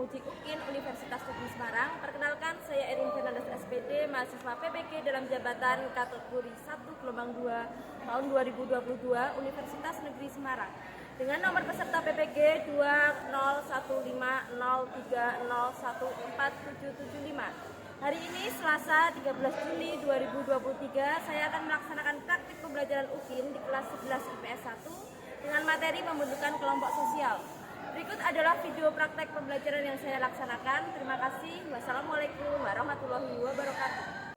menguji UKIN Universitas Negeri Semarang. Perkenalkan, saya Erin Fernandes SPD, mahasiswa PPG dalam jabatan kategori 1 gelombang 2 tahun 2022 Universitas Negeri Semarang. Dengan nomor peserta PPG 20015030147775. Hari ini Selasa 13 Juli 2023, saya akan melaksanakan praktik pembelajaran UKIN di kelas 11 IPS 1 dengan materi pembentukan kelompok sosial. Berikut adalah video praktek pembelajaran yang saya laksanakan. Terima kasih. Wassalamualaikum warahmatullahi wabarakatuh.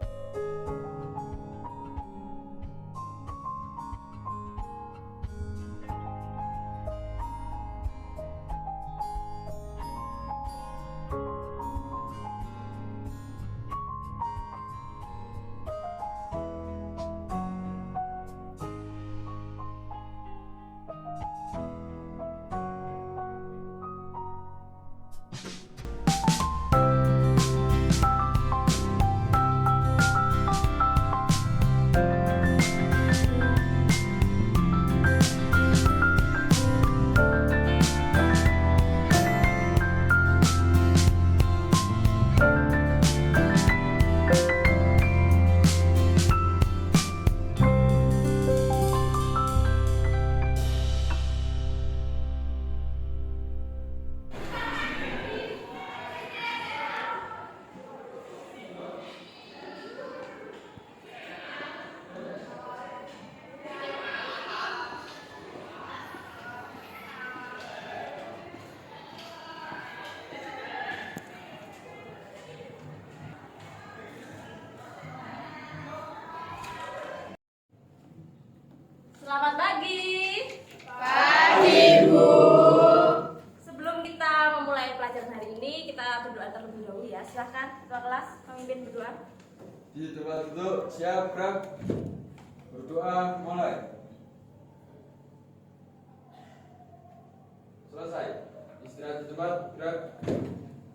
Selamat pagi. Pagi, Bu. Sebelum kita memulai pelajaran hari ini, kita berdoa terlebih dahulu ya. Silahkan ketua kelas memimpin berdoa. Di tempat duduk, siap, gerak. Berdoa, mulai. Selesai. Istirahat di tempat, gerak.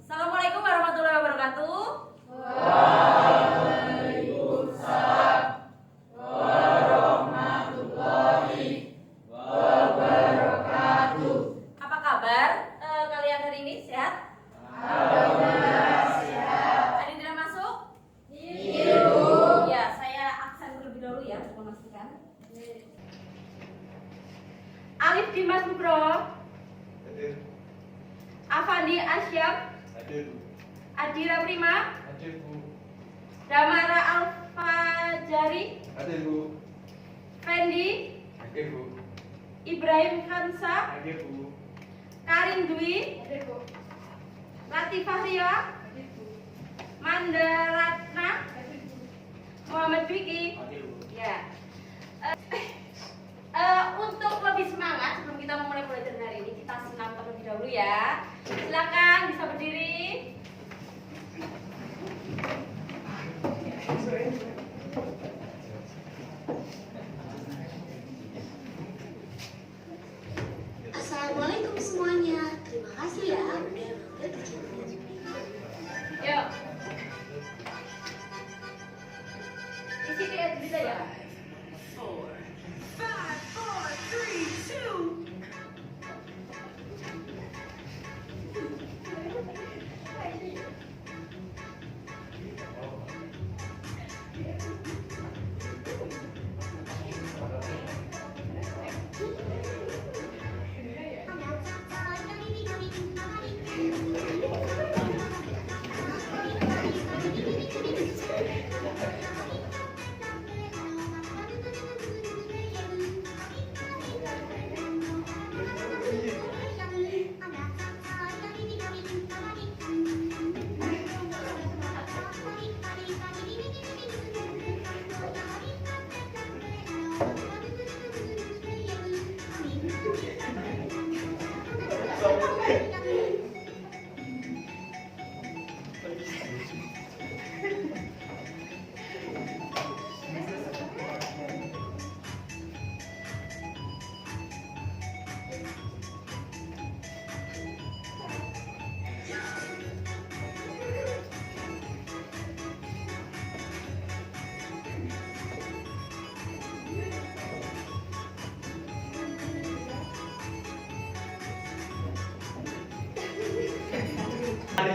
Assalamualaikum warahmatullahi wabarakatuh. Waalaikumsalam warahmatullahi wabarakatuh. Apa kabar kalian hari ini? Sehat? Alhamdulillah sehat. Ada yang tidak masuk? Iya, Bu. Ya, saya aksen terlebih dahulu ya untuk memastikan. Alif Dimas Nugro, Hadir. Afandi Asyam, Hadir, Bu. Adira Prima, Hadir, Bu. Damara Alfajari, Hadir, Bu. Fendi, Hadir, Bu. Ibrahim Khansa, Hadir, Bu. Karin Dwi, Latifah Ria, Mandaratna, Muhammad Dwiki. Hadir, Bu. Ya. Untuk lebih semangat sebelum kita memulai pelajaran hari ini, kita senam terlebih dahulu ya. Silakan bisa berdiri. Assalamualaikum semuanya. Terima kasih ya udah mampir di channel ini. Yuk. Isi bisa ya.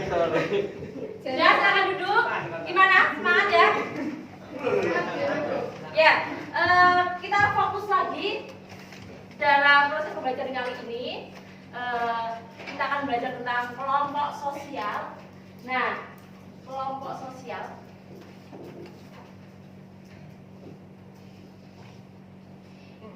sorry. Ya, silakan duduk. Gimana? Semangat ya? Ya, kita fokus lagi dalam proses pembelajaran kali ini. Kita akan belajar tentang kelompok sosial. Nah, kelompok sosial.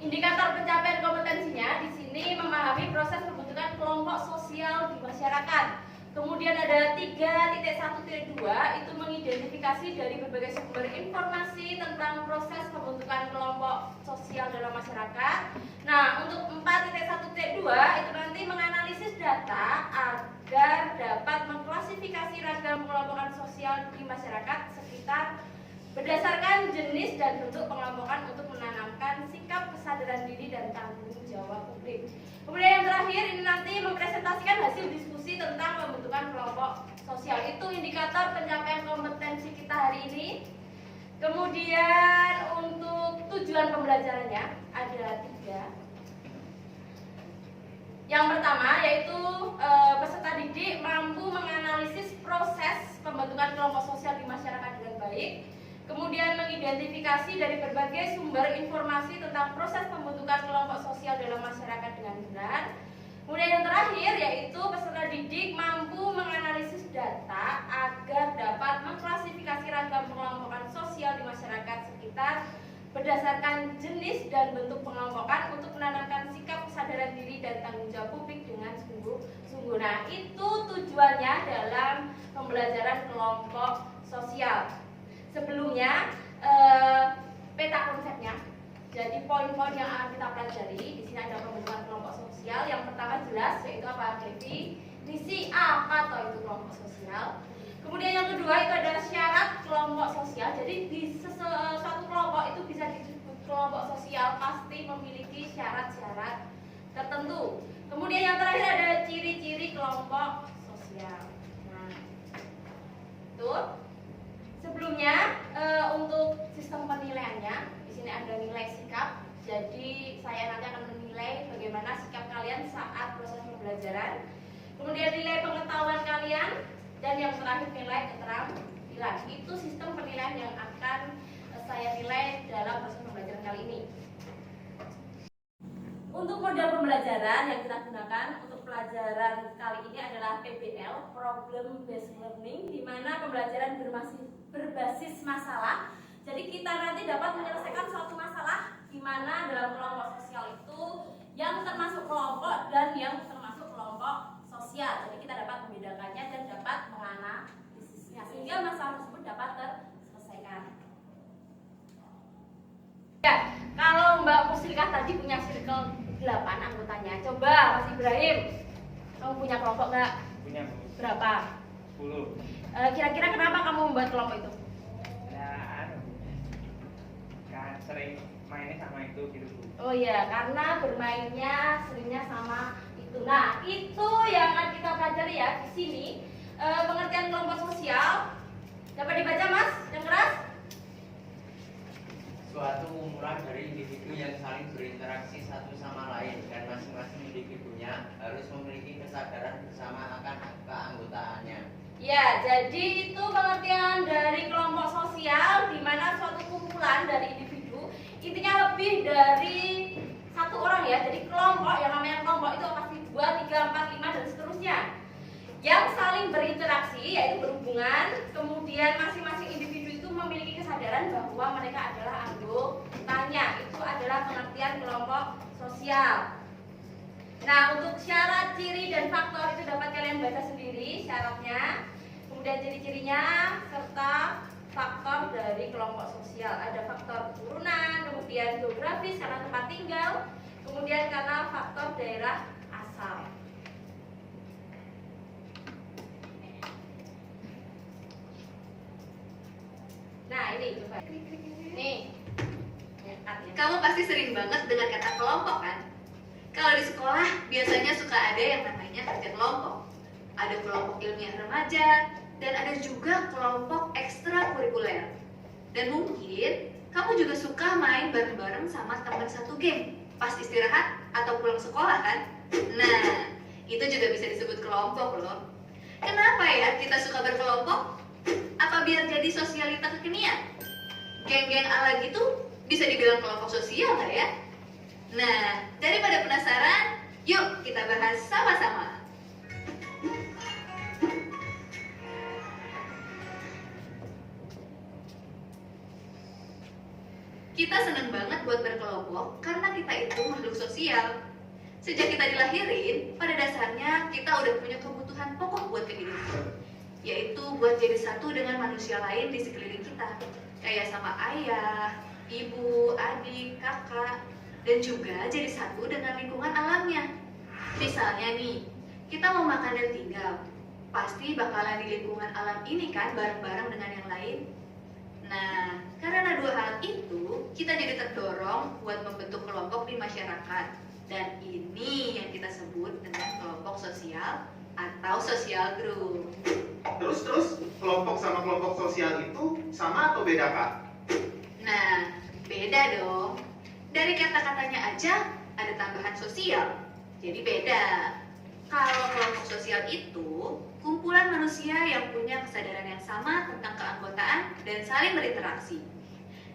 Indikator pencapaian kompetensinya di sini memahami proses pembentukan kelompok sosial di masyarakat. Kemudian ada 3.1.2 itu mengidentifikasi dari berbagai sumber informasi tentang proses pembentukan kelompok sosial dalam masyarakat. Nah, untuk 4.1.2 itu nanti menganalisis data agar dapat mengklasifikasi ragam kelompokan sosial di masyarakat sekitar berdasarkan jenis dan bentuk pengelompokan untuk menanamkan sikap kesadaran diri dan tanggung jawab publik. Kemudian yang terakhir ini nanti mempresentasikan hasil diskusi tentang pembentukan kelompok sosial. Itu indikator pencapaian kompetensi kita hari ini. Kemudian untuk tujuan pembelajarannya ada 3. Yang pertama yaitu peserta didik mampu menganalisis proses pembentukan kelompok sosial di masyarakat dengan baik. Kemudian mengidentifikasi dari berbagai sumber informasi tentang proses pembentukan kelompok sosial dalam masyarakat dengan benar. Kemudian yang terakhir yaitu peserta didik mampu menganalisis data agar dapat mengklasifikasi ragam pengelompokan sosial di masyarakat sekitar berdasarkan jenis dan bentuk pengelompokan untuk menanamkan sikap kesadaran diri dan tanggung jawab publik dengan sungguh-sungguh. Nah, itu tujuannya dalam pembelajaran kelompok sosial. Sebelumnya peta konsepnya. Jadi poin-poin yang akan kita pelajari di sini ada pembentukan kelompok sosial. Yang pertama jelas yaitu apa? Definisi apa itu kelompok sosial. Kemudian yang kedua itu ada syarat kelompok sosial. Jadi di suatu kelompok itu bisa disebut kelompok sosial pasti memiliki syarat-syarat tertentu. Kemudian yang terakhir ada ciri-ciri kelompok sosial. Nah, itu. Sebelumnya untuk sistem penilaiannya di sini ada nilai sikap. Jadi saya nanti akan menilai bagaimana sikap kalian saat proses pembelajaran. Kemudian nilai pengetahuan kalian dan yang terakhir nilai keterampilan. Itu sistem penilaian yang akan saya nilai dalam proses pembelajaran kali ini. Untuk model pembelajaran yang kita gunakan untuk pelajaran kali ini adalah PBL, Problem Based Learning, di mana pembelajaran berbasis masalah. Jadi kita nanti dapat menyelesaikan suatu masalah di mana dalam kelompok sosial itu yang termasuk kelompok dan yang termasuk kelompok sosial. Jadi kita dapat membedakannya dan dapat menganalisisnya sehingga masalah tersebut dapat terselesaikan. Ya, kalau Mbak Muslikah tadi punya circle 8 anggotanya. Coba Mas Ibrahim, kamu punya kelompok nggak? Punya. Berapa? 10. Kira-kira kenapa kamu membuat kelompok itu? Ya, kan sering mainnya sama itu gitu Bu. Oh iya, karena bermainnya seringnya sama itu. Nah, itu yang akan kita pelajari ya di sini. Pengertian kelompok sosial dapat dibaca Mas? Yang keras? Suatu kumpulan dari individu yang saling berinteraksi satu sama lain dan masing-masing individunya harus memiliki kesadaran bersama akan keanggotaannya. Ya, jadi itu pengertian dari kelompok sosial di mana suatu kumpulan dari individu, intinya lebih dari satu orang ya. Jadi kelompok, yang namanya kelompok itu pasti 2, 3, 4, 5 dan seterusnya. Yang saling berinteraksi yaitu berhubungan, kemudian masing-masing individu itu memiliki kesadaran bahwa mereka adalah anggotanya. Itu adalah pengertian kelompok sosial. Nah, untuk syarat, ciri, dan faktor itu dapat kalian baca sendiri syaratnya, kemudian ciri-cirinya, serta faktor dari kelompok sosial. Ada faktor keturunan, kemudian geografis karena tempat tinggal, kemudian karena faktor daerah asal. Nah, ini coba. Nih. Kamu pasti sering banget dengar kata kelompok kan? Kalau di sekolah biasanya suka ada yang namanya kerja kelompok. Ada kelompok ilmiah remaja dan ada juga kelompok ekstrakurikuler. Dan mungkin kamu juga suka main bareng-bareng sama teman satu geng pas istirahat atau pulang sekolah kan? Nah, itu juga bisa disebut kelompok loh. Kenapa ya kita suka berkelompok? Apa biar jadi sosialita kekinian? Geng-geng ala gitu bisa dibilang kelompok sosial nggak ya? Nah, daripada penasaran, yuk kita bahas sama-sama. Kita seneng banget buat berkelompok karena kita itu makhluk sosial. Sejak kita dilahirin, pada dasarnya kita udah punya kebutuhan pokok buat kehidupan, yaitu buat jadi satu dengan manusia lain di sekeliling kita, kayak sama ayah, ibu, adik, kakak, dan juga jadi satu dengan lingkungan alamnya. Misalnya nih, kita mau makan dan tinggal, pasti bakalan di lingkungan alam ini kan bareng-bareng dengan yang lain. Nah, karena dua hal itu, kita jadi terdorong buat membentuk kelompok di masyarakat. Dan ini yang kita sebut dengan kelompok sosial atau social group. Terus kelompok sama kelompok sosial itu sama atau beda, Kak? Nah, beda dong. Dari kata-katanya aja ada tambahan sosial. Jadi beda. Kalau kelompok sosial itu kumpulan manusia yang punya kesadaran yang sama tentang keanggotaan dan saling berinteraksi.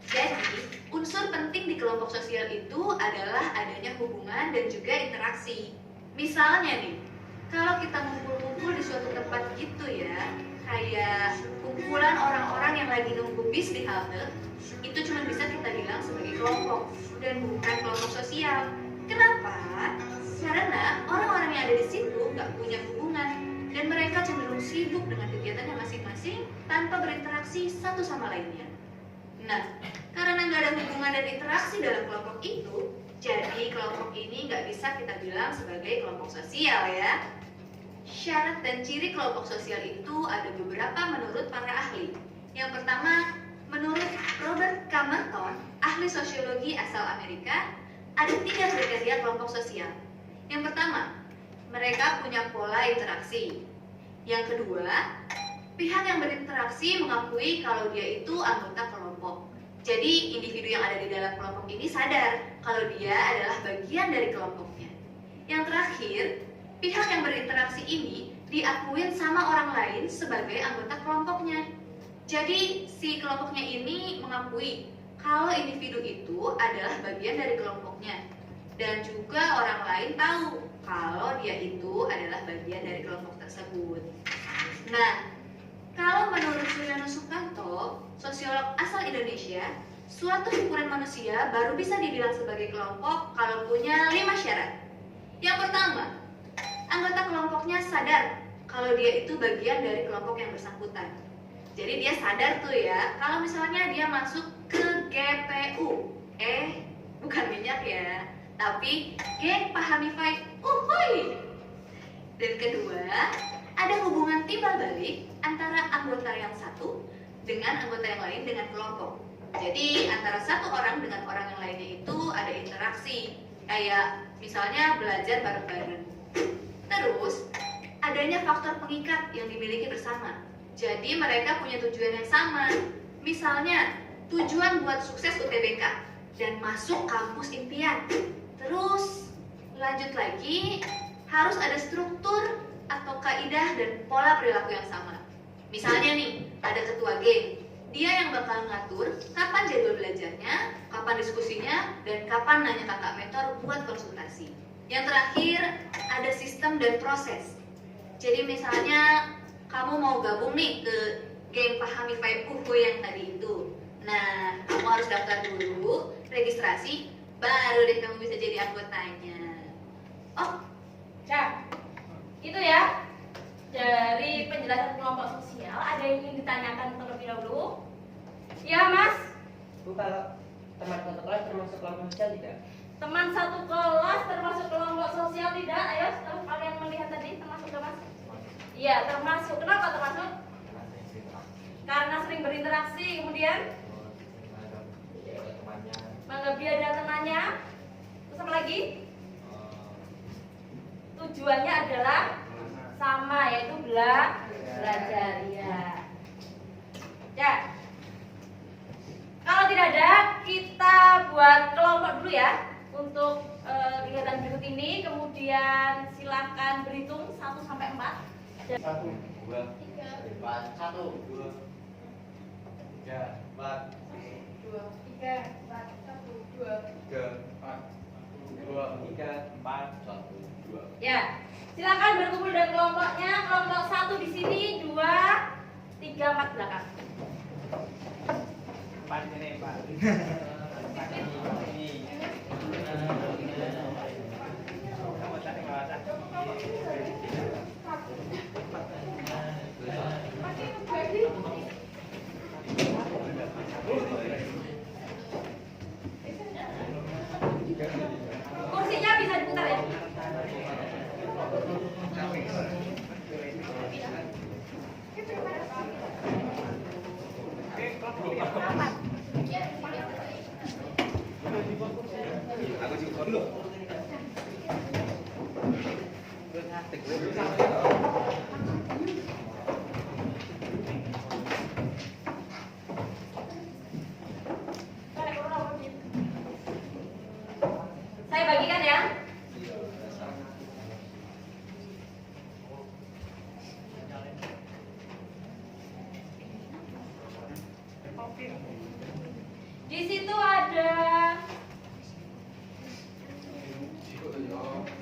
Jadi, unsur penting di kelompok sosial itu adalah adanya hubungan dan juga interaksi. Misalnya nih, kalau kita ngumpul-ngumpul di suatu tempat gitu ya, kayak kumpulan orang-orang yang lagi nunggu bis di halte, itu cuma bisa kita bilang sebagai kelompok dan bukan kelompok sosial. Kenapa? Karena orang-orang yang ada di situ nggak punya hubungan dan mereka cenderung sibuk dengan kegiatannya masing-masing tanpa berinteraksi satu sama lainnya. Nah, karena nggak ada hubungan dan interaksi dalam kelompok itu, jadi kelompok ini nggak bisa kita bilang sebagai kelompok sosial ya. Syarat dan ciri kelompok sosial itu ada beberapa menurut para ahli. Yang pertama, menurut Robert Camerton, ahli sosiologi asal Amerika, ada 3 kriteria kelompok sosial. Yang pertama, mereka punya pola interaksi. Yang kedua, pihak yang berinteraksi mengakui kalau dia itu anggota kelompok. Jadi individu yang ada di dalam kelompok ini sadar kalau dia adalah bagian dari kelompoknya. Yang terakhir, pihak yang berinteraksi ini diakuin sama orang lain sebagai anggota kelompoknya. Jadi si kelompoknya ini mengakui kalau individu itu adalah bagian dari kelompoknya. Dan juga orang lain tahu kalau dia itu adalah bagian dari kelompok tersebut. Nah, kalau menurut Suryono Sukanto, sosiolog asal Indonesia, suatu himpunan manusia baru bisa dibilang sebagai kelompok kalau punya 5 syarat. Yang pertama, anggota kelompoknya sadar kalau dia itu bagian dari kelompok yang bersangkutan. Jadi dia sadar tuh ya, kalau misalnya dia masuk ke GPU, bukan minyak ya, tapi geng pahami fight, uhuy. Dan kedua, ada hubungan timbal balik antara anggota yang satu dengan anggota yang lain dengan kelompok. Jadi antara satu orang dengan orang yang lainnya itu ada interaksi, kayak misalnya belajar bareng-bareng. Terus adanya faktor pengikat yang dimiliki bersama. Jadi mereka punya tujuan yang sama. Misalnya tujuan buat sukses UTBK dan masuk kampus impian. Terus lanjut lagi, harus ada struktur atau kaidah dan pola perilaku yang sama. Misalnya nih, ada ketua geng. Dia yang bakal ngatur kapan jadwal belajarnya, kapan diskusinya, dan kapan nanya kakak mentor buat konsultasi. Yang terakhir, ada sistem dan proses. Jadi misalnya kamu mau gabung nih ke geng Pahami Five Uhu yang tadi itu. Nah, kamu harus daftar dulu, registrasi, baru deh kamu bisa jadi anggotanya. Oh, Cak, itu ya dari penjelasan kelompok sosial. Ada yang ingin ditanyakan terlebih dahulu? Ya Mas, Bu, kalau teman satu kelas termasuk kelompok sosial tidak? teman satu kelas termasuk kelompok sosial tidak? Ayo, setelah kalian melihat tadi termasuk ke Mas? Iya, termasuk. Kenapa termasuk? Karena sering berinteraksi, kemudian menganggap dia ada temannya. Terus apa lagi? Tujuannya adalah sama, yaitu belajar ya. Ya. Kalau tidak ada, kita buat kelompok dulu ya untuk kegiatan berikut ini. Kemudian silakan berhitung 1 sampai 4. 1. 2, 4, 1, 2, 3, 4, 2, 3, 4, 1, 2. 3, 4, 2, 3, 4, 1, 2. Ya, silakan berkumpul dengan kelompoknya. Kelompok 1 di sini, 2, 3, 4 belakang. 4 ini, 4. 4 ini. Kamu cari bawah. Kursinya bisa diputar ya. Aku juga dulu. Saya bagikan ya. Di situ ada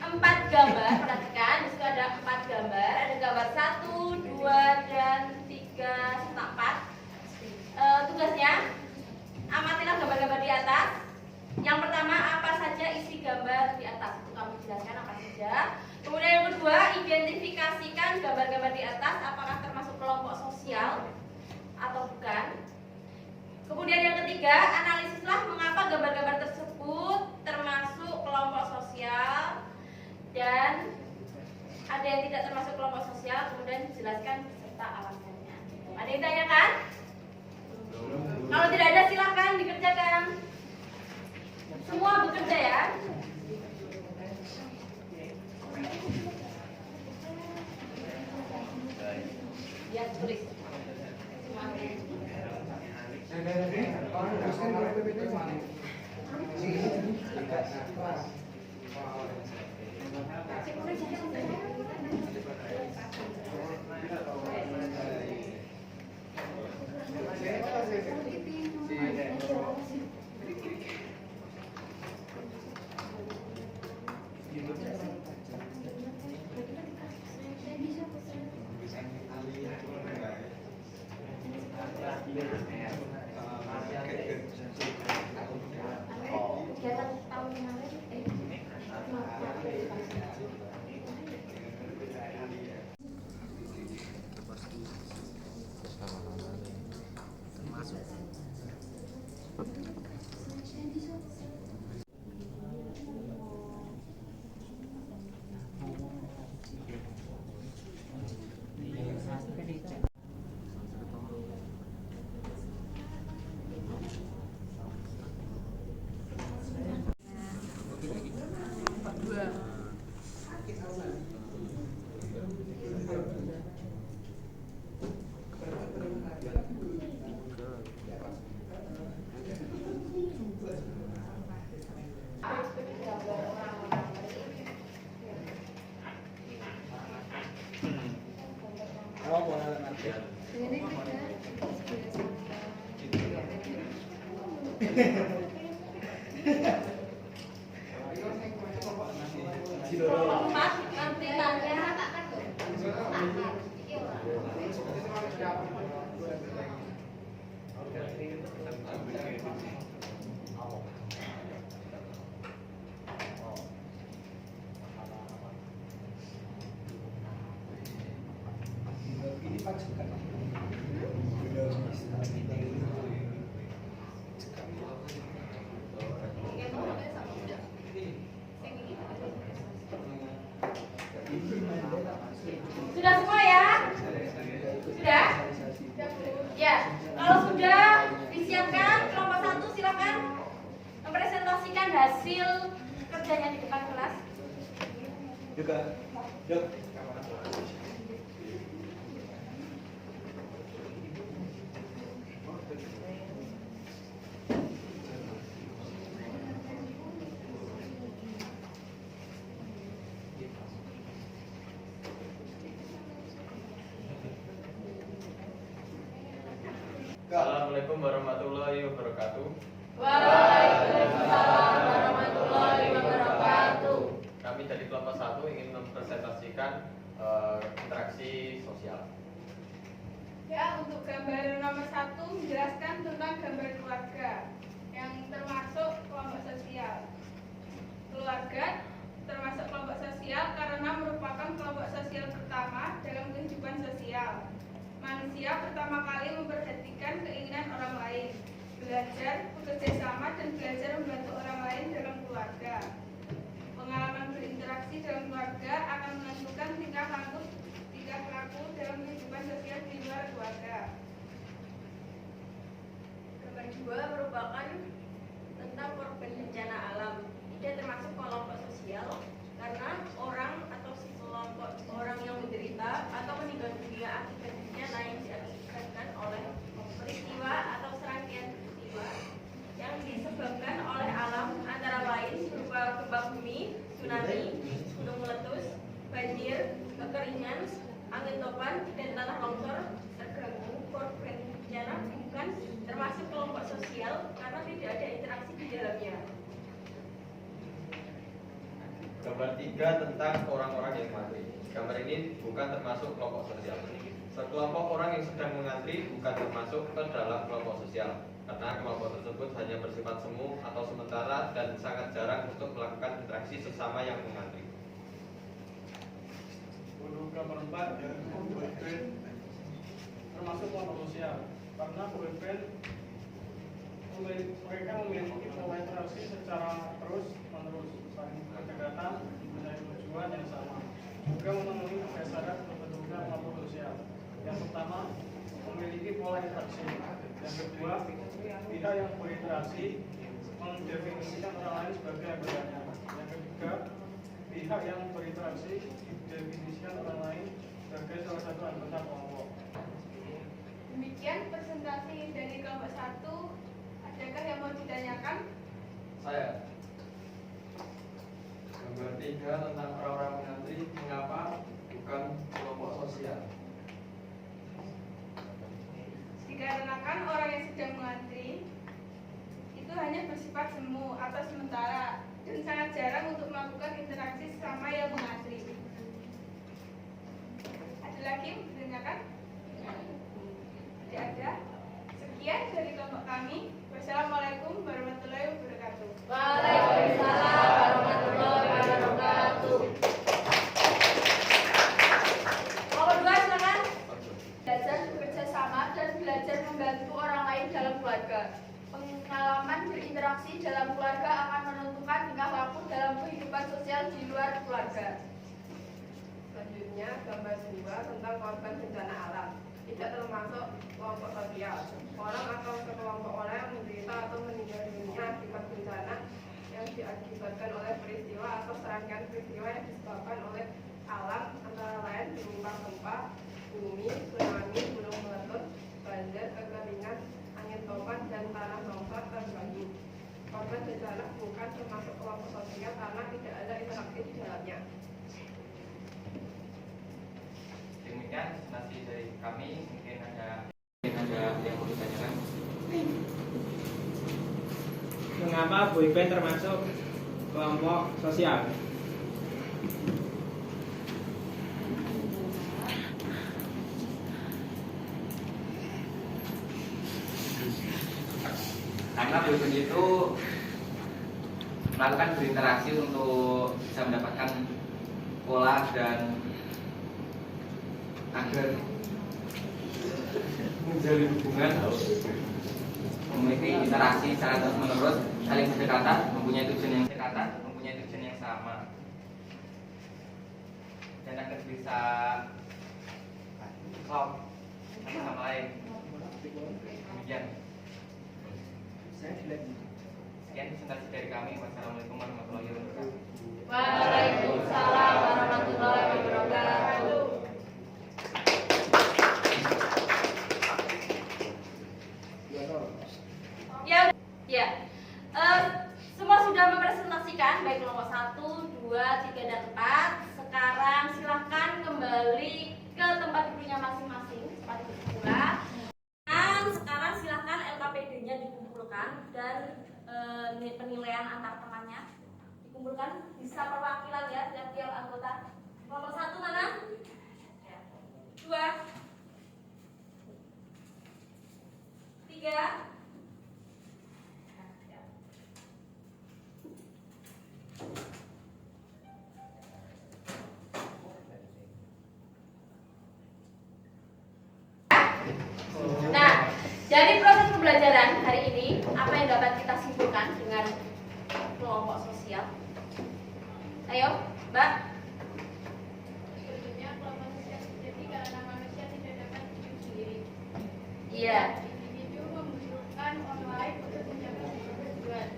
4 gambar, perhatikan. Di situ ada 4 gambar. Ada gambar 1, 2, dan 3, serta 4. Tugasnya, amatilah gambar-gambar di atas. Yang pertama, apa saja isi gambar di atas? Itu kami jelaskan apa saja. Kemudian yang kedua, identifikasikan gambar-gambar di atas apakah termasuk kelompok sosial atau bukan. Kemudian yang ketiga, analisislah mengapa gambar-gambar tersebut termasuk kelompok sosial dan ada yang tidak termasuk kelompok sosial. Kemudian dijelaskan serta alasannya. Ada yang tanyakan? Kalau tidak ada, silahkan dikerjakan. Semua bekerja ya. Ya, tulis. Keempat, nanti tanya. Sudah semua ya? Sudah? Ya, kalau sudah disiapkan, kelompok 1 silakan mempresentasikan hasil kerjanya di depan kelas. Juga. Yuk. Assalamualaikum warahmatullahi wabarakatuh. Waalaikumsalam warahmatullahi wabarakatuh. Kami dari kelompok 1 ingin mempresentasikan interaksi sosial. Ya, untuk gambar nomor 1 menjelaskan tentang gambar keluarga yang termasuk kelompok sosial. Keluarga termasuk kelompok sosial karena merupakan kelompok sosial pertama dalam kehidupan sosial. Manusia pertama kali memperhatikan keinginan orang lain, belajar, bekerja sama, dan belajar membantu orang lain dalam keluarga. Pengalaman berinteraksi dalam keluarga akan menentukan tingkah laku dalam kehidupan sosial di luar keluarga. Gambar 2 merupakan tentang korban bencana alam. Tidak termasuk kelompok sosial karena orang atau sekelompok orang yang menderita atau meninggal dunia akibat bencana yang diakibatkan oleh peristiwa atau serangkaian peristiwa yang disebabkan oleh alam, antara lain berupa gempa bumi, tsunami, gunung meletus, banjir, kekeringan, angin topan, dan tanah longsor. Terganggu korban bencana bukan termasuk kelompok sosial karena tidak ada interaksi di dalamnya. Gambar 3 tentang orang-orang yang mati. Gambar ini bukan termasuk kelompok sosial. Sekelompok orang yang sedang mengantri bukan termasuk ke dalam kelompok sosial karena kelompok tersebut hanya bersifat semu atau sementara dan sangat jarang untuk melakukan interaksi sesama yang mengantri. Untuk gambar 4 ya, boyband termasuk kelompok sosial karena boyband mereka memiliki pola interaksi secara terus menerus, saling berdekatan, mencari tujuan yang sama, juga memenuhi dasar terbentuknya kelompok sosial. Yang pertama, memiliki pola interaksi. Yang kedua, pihak yang berinteraksi mendefinisikan orang lain sebagai anggotanya. Yang ketiga, pihak yang berinteraksi mendefinisikan orang lain sebagai salah satu anggota kelompok. Demikian presentasi dari kelompok 1. Adakah yang mau ditanyakan? Saya. Gambar 3 tentang orang-orang mengantri, mengapa bukan kelompok sosial? Dikarenakan orang yang sedang mengantri itu hanya bersifat semu atau sementara dan sangat jarang untuk melakukan interaksi sesama yang mengantri. Ada lagi yang ditanyakan? Tidak ada. Sekian dari kelompok kami. Wassalamualaikum warahmatullahi wabarakatuh. Waalaikumsalam warahmatullahi wabarakatuh. Kelompok 2 silakan. Belajar bekerja sama dan belajar membantu orang lain dalam keluarga. Pengalaman berinteraksi dalam keluarga akan menentukan tingkah laku dalam kehidupan sosial di luar keluarga. Selanjutnya, gambar 2 tentang korban bencana alam. Tidak termasuk kelompok sosial. Orang atau sekelompok orang yang menderita atau meninggal dunia akibat bencana yang diakibatkan oleh peristiwa atau serangkaian peristiwa yang disebabkan oleh alam, antara lain berupa gempa bumi, tsunami, gunung meletus, banjir, kekeringan, angin topan, dan tanah longsor terganggu. Korban bencana bukan termasuk kelompok sosial karena tidak ada interaksi di dalamnya. Demikian presentasi dari kami. Mungkin ada yang mau ditanyakan. Mengapa boyband termasuk kelompok sosial? Karena boyband itu melakukan berinteraksi untuk bisa mendapatkan pola dan agar menjalin hubungan, memiliki interaksi secara terus menerus, saling berdekatan, mempunyai tujuan yang sama, dan agar bisa klop satu sama lain. Demikian. Sekian presentasi dari kami. Wassalamualaikum warahmatullahi wabarakatuh. Waalaikumsalam warahmatullahi wabarakatuh. Ya, semua sudah mempresentasikan baik kelompok 1, 2, 3, dan 4. Sekarang silahkan kembali ke tempat duduknya masing-masing, tempat duduk pula. Dan sekarang penilaian antar temannya. Dikumpulkan bisa perwakilan ya tiap-tiap anggota. Kelompok 1 mana? 2 3 Nah, dari proses pembelajaran hari ini, apa yang dapat kita simpulkan dengan kelompok sosial? Ayo, Mbak. Sebetulnya kelompok sosial terjadi karena manusia tidak dapat hidup sendiri. Iya. Individu membutuhkan orang lain untuk mencapai sebuah tujuan.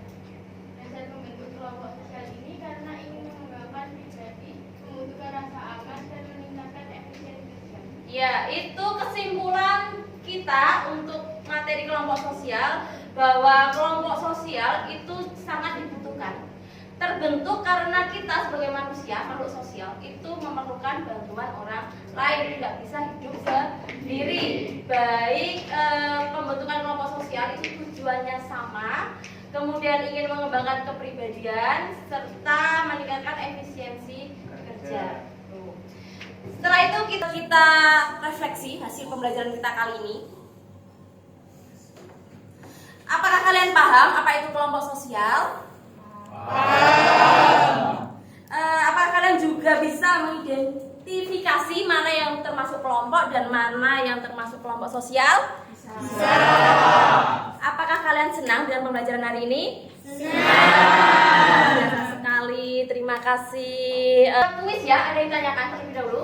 Dasar membentuk kelompok sosial ini karena ingin mengembangkan pribadi, membutuhkan rasa aman dan meningkatkan efisiensi sosial. Ya, itu kesimpulan kita untuk materi kelompok sosial, bahwa kelompok sosial itu sangat dibutuhkan. Terbentuk karena kita sebagai manusia, makhluk sosial, itu memerlukan bantuan orang lain, tidak bisa hidup sendiri. Baik pembentukan kelompok sosial itu tujuannya sama, kemudian ingin mengembangkan kepribadian serta meningkatkan efisiensi kerja. Setelah itu kita refleksi hasil pembelajaran kita kali ini. Apakah kalian paham apa itu kelompok sosial? Apakah kalian juga bisa mengidentifikasi mana yang termasuk kelompok dan mana yang termasuk kelompok sosial? Bisa. Apakah kalian senang dengan pembelajaran hari ini? Senang. Biasa sekali, terima kasih. Kuis ya, ada yang ditanyakan terlebih dahulu?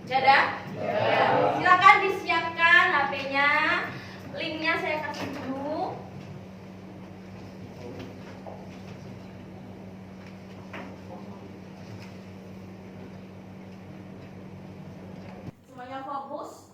Ya ada? Ya. Silakan disiapkan HP-nya. Linknya saya kasih dulu. Semuanya fokus.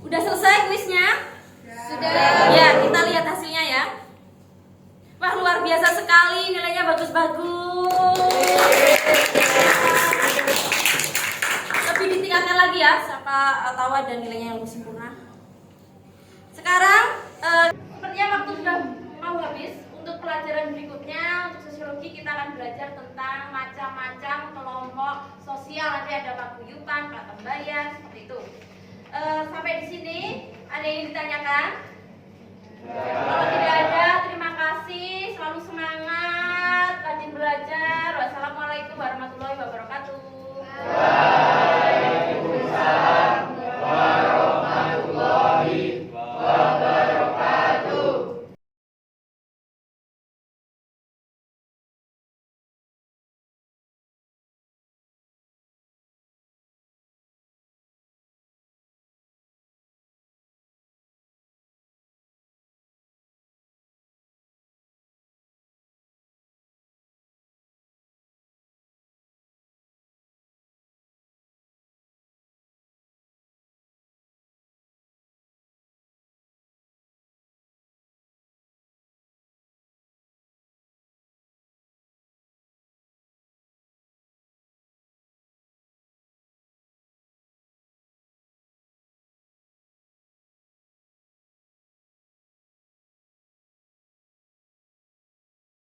Udah selesai kuisnya? Sudah. Ya, kita lihat hasilnya ya. Wah, luar biasa sekali, nilainya bagus-bagus. Lebih ditingkatkan lagi ya, siapa tahu ada nilainya yang lebih sempurna. Sekarang, sepertinya waktu sudah mau habis. Untuk pelajaran berikutnya, untuk sosiologi kita akan belajar tentang macam-macam kelompok sosial. Nanti ada paguyuban, pratembayan, seperti itu. Sampai di sini, ada yang ditanyakan?